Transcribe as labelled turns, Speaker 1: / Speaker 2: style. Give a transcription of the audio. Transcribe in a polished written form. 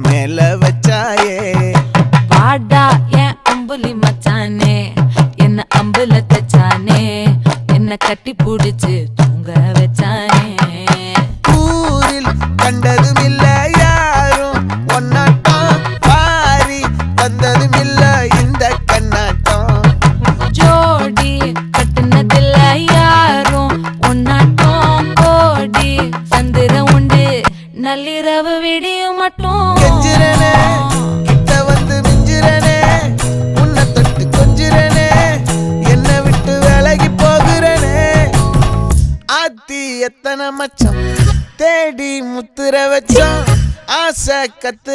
Speaker 1: மேல வச்சாயே
Speaker 2: பாடா என் அம்புலி மச்சானே என்ன அம்புல தச்சானே என்ன கட்டி புடிச்சு தூங்க வச்சானே
Speaker 1: ஊரில் கண்டதும் இல்ல யாரும் ஒன்னாட்டம் பாரி வந்ததும் இல்ல இந்த கண்ணாட்டம்
Speaker 2: ஜோடி கட்டுனதில்ல யாரும் ஒன்னாட்டம் கோடி சந்திர உண்டு நள்ளிரவு விடியும் மட்டும்
Speaker 1: கெஞ்சிரனே கிட்ட வந்து மிஞ்சிரனே உன்னை தொட்டு கொஞ்சிரனே என்னை விட்டு விலகி போகிறனே ஆத்தி எத்தனை மச்சம் தேடி முத்துற வச்சோம் ஆசை கத்து